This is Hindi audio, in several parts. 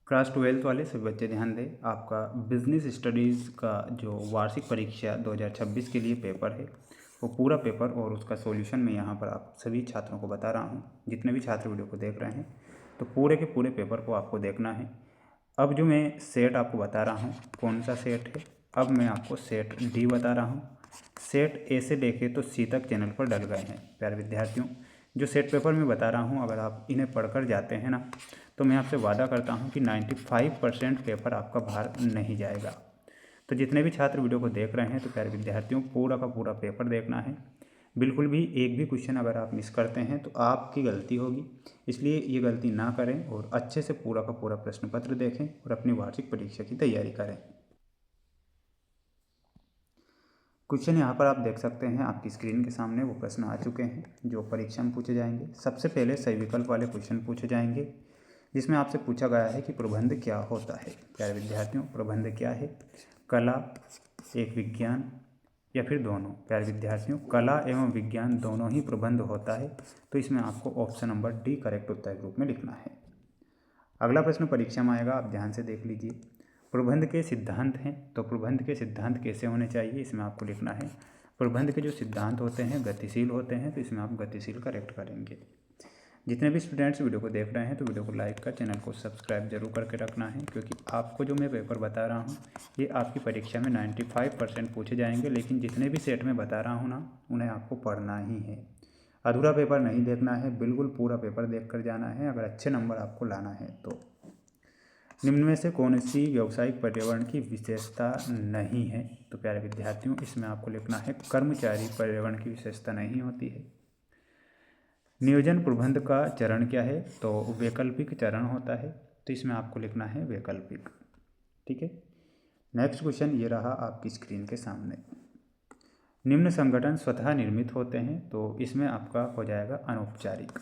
क्लास 12th वाले सभी बच्चे ध्यान दें, आपका बिजनेस स्टडीज़ का जो वार्षिक परीक्षा 2026 के लिए पेपर है वो पूरा पेपर और उसका सॉल्यूशन मैं यहाँ पर आप सभी छात्रों को बता रहा हूँ। जितने भी छात्र वीडियो को देख रहे हैं तो पूरे के पूरे पेपर को आपको देखना है। अब जो मैं सेट आपको बता रहा हूँ कौन सा सेट है, अब मैं आपको सेट डी बता रहा हूँ। सेट ए से लेके तो सी तक चैनल पर डल गए हैं। प्यारे विद्यार्थियों, जो सेट पेपर मैं बता रहा हूँ अगर आप इन्हें पढ़कर जाते हैं ना तो मैं आपसे वादा करता हूँ कि 95% पेपर आपका बाहर नहीं जाएगा। तो जितने भी छात्र वीडियो को देख रहे हैं तो प्यारे विद्यार्थियों पूरा का पूरा पेपर देखना है। बिल्कुल भी एक भी क्वेश्चन अगर आप मिस करते हैं तो आपकी गलती होगी, इसलिए ये गलती ना करें और अच्छे से पूरा का पूरा प्रश्न पत्र देखें और अपनी वार्षिक परीक्षा की तैयारी करें। क्वेश्चन यहाँ पर आप देख सकते हैं आपकी स्क्रीन के सामने वो प्रश्न आ चुके हैं जो परीक्षा में पूछे जाएंगे। सबसे पहले सही विकल्प वाले क्वेश्चन पूछे जाएंगे जिसमें आपसे पूछा गया है कि प्रबंध क्या होता है। प्यारे विद्यार्थियों, प्रबंध क्या है? कला, एक विज्ञान या फिर दोनों? प्यारे विद्यार्थियों, कला एवं विज्ञान दोनों ही प्रबंध होता है, तो इसमें आपको ऑप्शन नंबर डी करेक्ट उत्तर के रूप में लिखना है। अगला प्रश्न परीक्षा में आएगा, आप ध्यान से देख लीजिए। प्रबंध के सिद्धांत हैं, तो प्रबंध के सिद्धांत कैसे होने चाहिए इसमें आपको लिखना है। प्रबंध के जो सिद्धांत होते हैं गतिशील होते हैं, तो इसमें आप गतिशील करेक्ट करेंगे। जितने भी स्टूडेंट्स वीडियो को देख रहे हैं तो वीडियो को लाइक कर चैनल को सब्सक्राइब जरूर करके रखना है, क्योंकि आपको जो मैं पेपर बता रहा हूँ ये आपकी परीक्षा में 95% पूछे जाएंगे, लेकिन जितने भी सेट में बता रहा हूँ ना उन्हें आपको पढ़ना ही है। अधूरा पेपर नहीं देखना है, बिल्कुल पूरा पेपर देख कर जाना है अगर अच्छे नंबर आपको लाना है तो। निम्न में से कौन सी व्यावसायिक पर्यावरण की विशेषता नहीं है? तो प्यारे विद्यार्थियों इसमें आपको लिखना है कर्मचारी पर्यावरण की विशेषता नहीं होती है। नियोजन प्रबंध का चरण क्या है? तो वैकल्पिक चरण होता है, तो इसमें आपको लिखना है वैकल्पिक। ठीक है, नेक्स्ट क्वेश्चन ये रहा आपकी स्क्रीन के सामने। निम्न संगठन स्वतः निर्मित होते हैं, तो इसमें आपका हो जाएगा अनौपचारिक।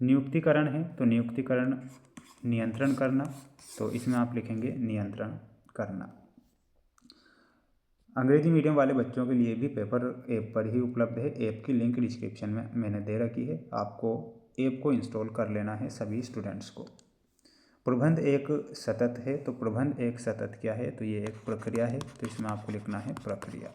नियुक्तिकरण है, तो नियुक्तिकरण नियंत्रण करना, तो इसमें आप लिखेंगे नियंत्रण करना। अंग्रेजी मीडियम वाले बच्चों के लिए भी पेपर ऐप पर ही उपलब्ध है। ऐप की लिंक डिस्क्रिप्शन में मैंने दे रखी है, आपको ऐप को इंस्टॉल कर लेना है सभी स्टूडेंट्स को। प्रबंध एक सतत है, तो प्रबंध एक सतत क्या है? तो ये एक प्रक्रिया है, तो इसमें आपको लिखना है प्रक्रिया।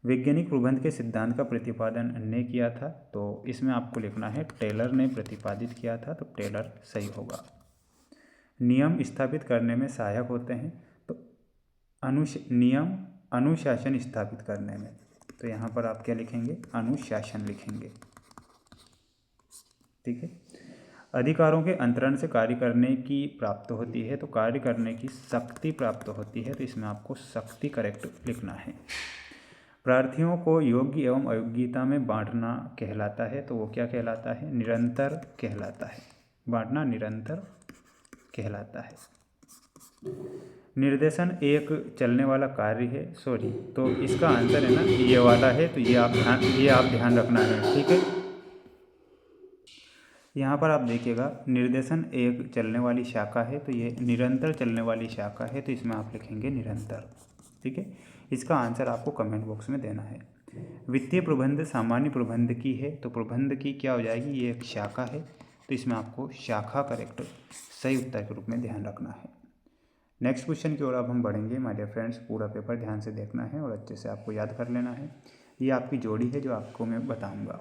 वैज्ञानिक प्रबंध के सिद्धांत का प्रतिपादन ने किया था, तो इसमें आपको लिखना है टेलर ने प्रतिपादित किया था, तो टेलर सही होगा। नियम स्थापित करने में सहायक होते हैं, तो नियम अनुशासन स्थापित करने में, तो यहाँ पर आप क्या लिखेंगे? अनुशासन लिखेंगे। ठीक है, अधिकारों के अंतरण से कार्य करने की प्राप्त होती है, तो कार्य करने की शक्ति प्राप्त होती है, तो इसमें आपको शक्ति करेक्ट लिखना है। प्रार्थियों को योग्य एवं अयोग्यता में बांटना कहलाता है, तो वो क्या कहलाता है? निरंतर कहलाता है। बांटना निरंतर कहलाता है। निर्देशन एक चलने वाला कार्य है, सॉरी, तो इसका आंसर है ना ये वाला है, तो ये आप ध्यान रखना है। ठीक है, यहाँ पर आप देखिएगा निर्देशन एक चलने वाली शाखा है, तो ये निरंतर चलने वाली शाखा है, तो इसमें आप लिखेंगे निरंतर। ठीक है, इसका आंसर आपको कमेंट बॉक्स में देना है। वित्तीय प्रबंध सामान्य प्रबंध की है, तो प्रबंध की क्या हो जाएगी? ये एक शाखा है, तो इसमें आपको शाखा करेक्ट सही उत्तर के रूप में ध्यान रखना है। नेक्स्ट क्वेश्चन की ओर अब हम बढ़ेंगे। माय डियर फ्रेंड्स, पूरा पेपर ध्यान से देखना है और अच्छे से आपको याद कर लेना है। ये आपकी जोड़ी है जो आपको मैं बताऊंगा।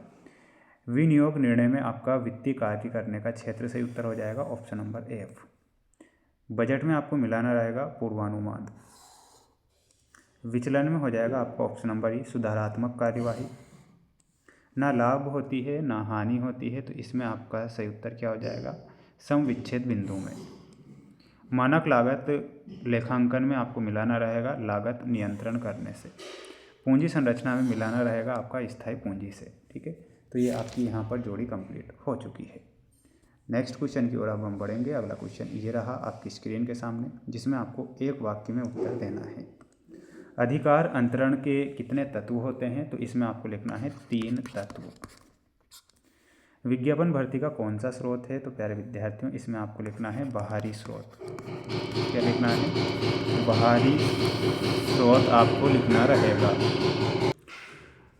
विनियोग निर्णय में आपका वित्तीय कार्य करने का क्षेत्र सही उत्तर हो जाएगा ऑप्शन नंबर एफ। बजट में आपको मिलाना रहेगा पूर्वानुमान। विचलन में हो जाएगा आपका ऑप्शन नंबर ई सुधारात्मक कार्यवाही। ना लाभ होती है ना हानि होती है, तो इसमें आपका सही उत्तर क्या हो जाएगा? सम विच्छेद बिंदु में। मानक लागत लेखांकन में आपको मिलाना रहेगा लागत नियंत्रण करने से। पूंजी संरचना में मिलाना रहेगा आपका स्थायी पूंजी से। ठीक है, तो ये आपकी यहाँ पर जोड़ी कंप्लीट हो चुकी है। नेक्स्ट क्वेश्चन की ओर अब हम बढ़ेंगे। अगला क्वेश्चन ये रहा आपकी स्क्रीन के सामने, जिसमें आपको एक वाक्य में उत्तर देना है। अधिकार अंतरण के कितने तत्व होते हैं? तो इसमें आपको लिखना है 3 तत्व। विज्ञापन भर्ती का कौन सा स्रोत है? तो प्यारे विद्यार्थियों इसमें आपको लिखना है बाहरी स्रोत। क्या लिखना है? बाहरी स्रोत आपको लिखना रहेगा।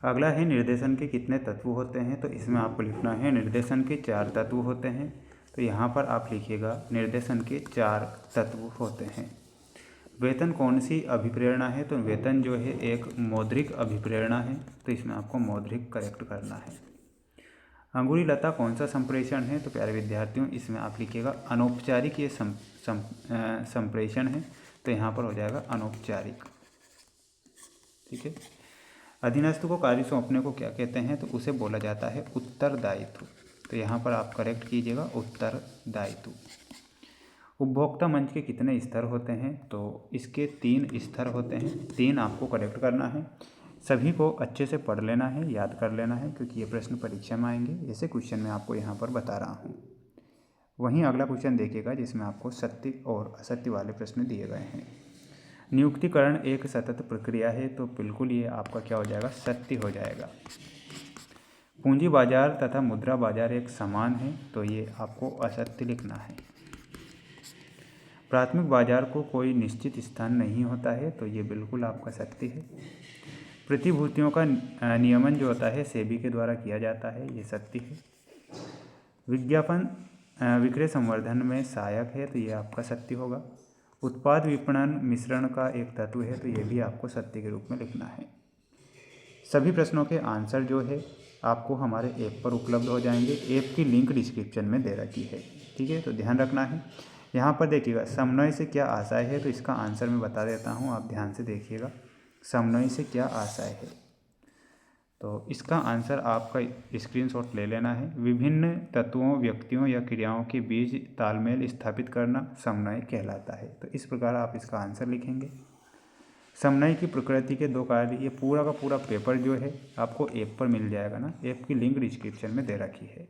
अगला है निर्देशन के कितने तत्व होते हैं? तो इसमें आपको लिखना है निर्देशन के 4 तत्व होते हैं। तो यहाँ पर आप लिखिएगा निर्देशन के 4 तत्व होते हैं। वेतन कौन सी अभिप्रेरणा है? तो वेतन जो है एक मौद्रिक अभिप्रेरणा है, तो इसमें आपको मौद्रिक करेक्ट करना है। अंगुली लता कौन सा संप्रेषण है? तो प्यारे विद्यार्थियों इसमें आप लिखिएगा अनौपचारिक ये संप्रेषण है, तो यहाँ पर हो जाएगा अनौपचारिक। ठीक है। अधीनस्थ को कार्य सौंपने को क्या कहते हैं? तो उसे बोला जाता है उत्तरदायित्व, तो यहाँ पर आप करेक्ट कीजिएगा उत्तरदायित्व। उपभोक्ता मंच के कितने स्तर होते हैं? तो इसके 3 स्तर होते हैं, 3 आपको करेक्ट करना है। सभी को अच्छे से पढ़ लेना है, याद कर लेना है, क्योंकि ये प्रश्न परीक्षा में आएंगे। ऐसे क्वेश्चन मैं आपको यहाँ पर बता रहा हूँ। वहीं अगला क्वेश्चन देखिएगा जिसमें आपको सत्य और असत्य वाले प्रश्न दिए गए हैं। नियुक्तिकरण एक सतत प्रक्रिया है, तो बिल्कुल ये आपका क्या हो जाएगा? सत्य हो जाएगा। पूंजी बाजार तथा मुद्रा बाजार एक समान है, तो ये आपको असत्य लिखना है। प्राथमिक बाजार को कोई निश्चित स्थान नहीं होता है, तो ये बिल्कुल आपका सत्य है। प्रतिभूतियों का नियमन जो होता है सेबी के द्वारा किया जाता है, ये सत्य है। विज्ञापन विक्रय संवर्धन में सहायक है, तो ये आपका सत्य होगा। उत्पाद विपणन मिश्रण का एक तत्व है, तो ये भी आपको सत्य के रूप में लिखना है। सभी प्रश्नों के आंसर जो है आपको हमारे ऐप पर उपलब्ध हो जाएंगे। ऐप की लिंक डिस्क्रिप्शन में दे रखी है। ठीक है, तो ध्यान रखना है। यहाँ पर देखिएगा समन्वय से क्या आशय है, तो इसका आंसर मैं बता देता हूँ, आप ध्यान से देखिएगा। समन्वय से क्या आशय है, तो इसका आंसर आपका स्क्रीनशॉट ले लेना है। विभिन्न तत्वों, व्यक्तियों या क्रियाओं के बीच तालमेल स्थापित करना समन्वय कहलाता है। तो इस प्रकार आप इसका आंसर लिखेंगे। समन्वय की प्रकृति के 2 कार्य, ये पूरा का पूरा पेपर जो है आपको ऐप पर मिल जाएगा ना, ऐप की लिंक डिस्क्रिप्शन में दे रखी है।